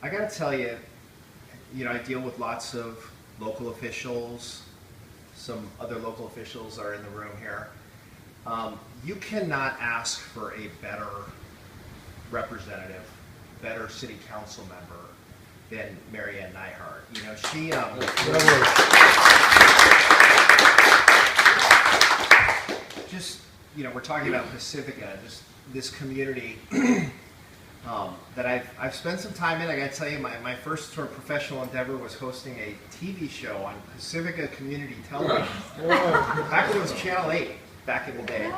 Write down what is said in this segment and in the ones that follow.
I gotta tell you, I deal with lots of local officials. Some other local officials are in the room here. You cannot ask for a better representative, better city council member than Mary Ann Nihart. She just, we're talking about Pacifica, just this community that I've spent some time in. I got to tell you, my first sort of professional endeavor was hosting a TV show on Pacifica Community Television. Back when it was Channel 8, back in the day.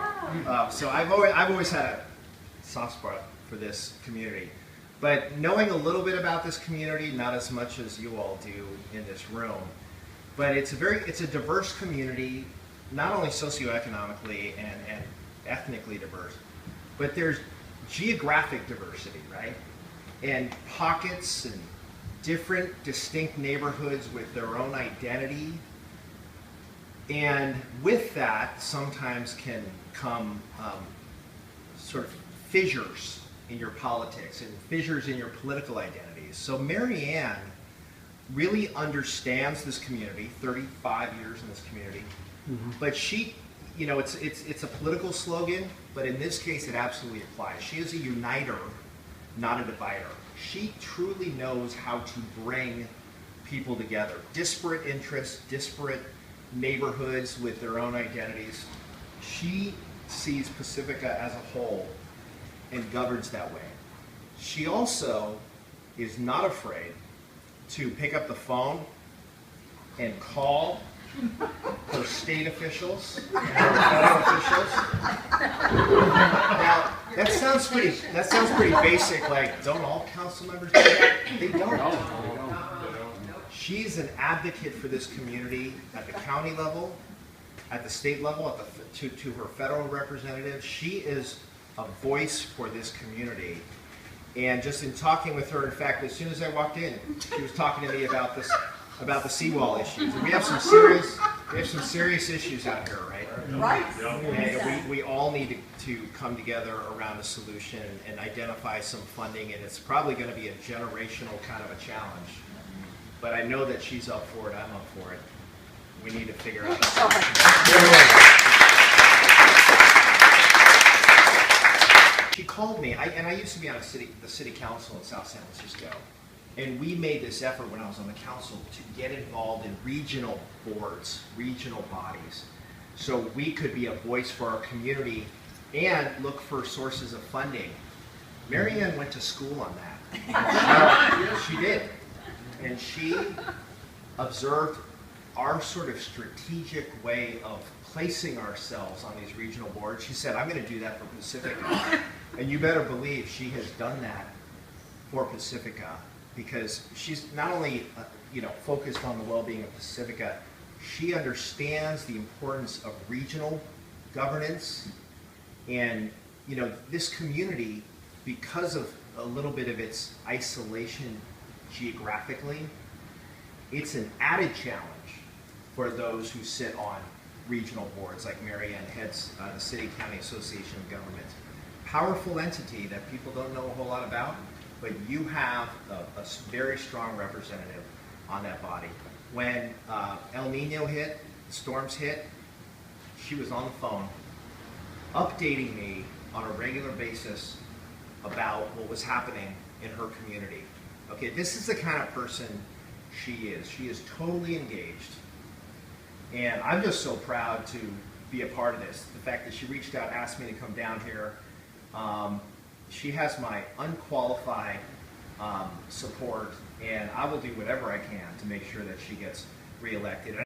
So I've always had a soft spot for this community. But knowing a little bit about this community, not as much as you all do in this room, but it's a diverse community, not only socioeconomically and ethnically diverse, but there's geographic diversity, right? And pockets and different distinct neighborhoods with their own identity. And with that, sometimes can come sort of fissures in your politics and fissures in your political identities. So Mary Ann really understands this community, 35 years in this community, but she, it's a political slogan, but in this case it absolutely applies. She is a uniter, not a divider. She truly knows how to bring people together. Disparate interests, disparate neighborhoods with their own identities. She sees Pacifica as a whole and governs that way. She also is not afraid to pick up the phone and call her state officials and her federal officials. Now, that sounds pretty basic, like, don't all council members do that? They don't. She's an advocate for this community at the county level, at the state level, to her federal representatives. She is a voice for this community. And just in talking with her, in fact, as soon as I walked in, she was talking to me about the seawall issues. And we have some serious issues out here, right? Right. And we all need to come together around a solution and identify some funding, and it's probably going to be a generational kind of a challenge. But I know that she's up for it, I'm up for it. We need to figure out She called me, and I used to be on the city council in South San Francisco, and we made this effort when I was on the council to get involved in regional boards, regional bodies, so we could be a voice for our community and look for sources of funding. Mary Ann went to school on that. She did, and she observed our sort of strategic way of placing ourselves on these regional boards. She said, I'm going to do that for Pacifica. And you better believe she has done that for Pacifica, because she's not only focused on the well-being of Pacifica, she understands the importance of regional governance. And this community, because of a little bit of its isolation geographically, it's an added challenge for those who sit on regional boards, like Mary Ann heads the City County Association of Governments. Powerful entity that people don't know a whole lot about, but you have a very strong representative on that body. When El Nino hit, the storms hit, she was on the phone updating me on a regular basis about what was happening in her community. Okay, this is the kind of person she is. She is totally engaged. And I'm just so proud to be a part of this. The fact that she reached out, asked me to come down here. She has my unqualified support, and I will do whatever I can to make sure that she gets reelected.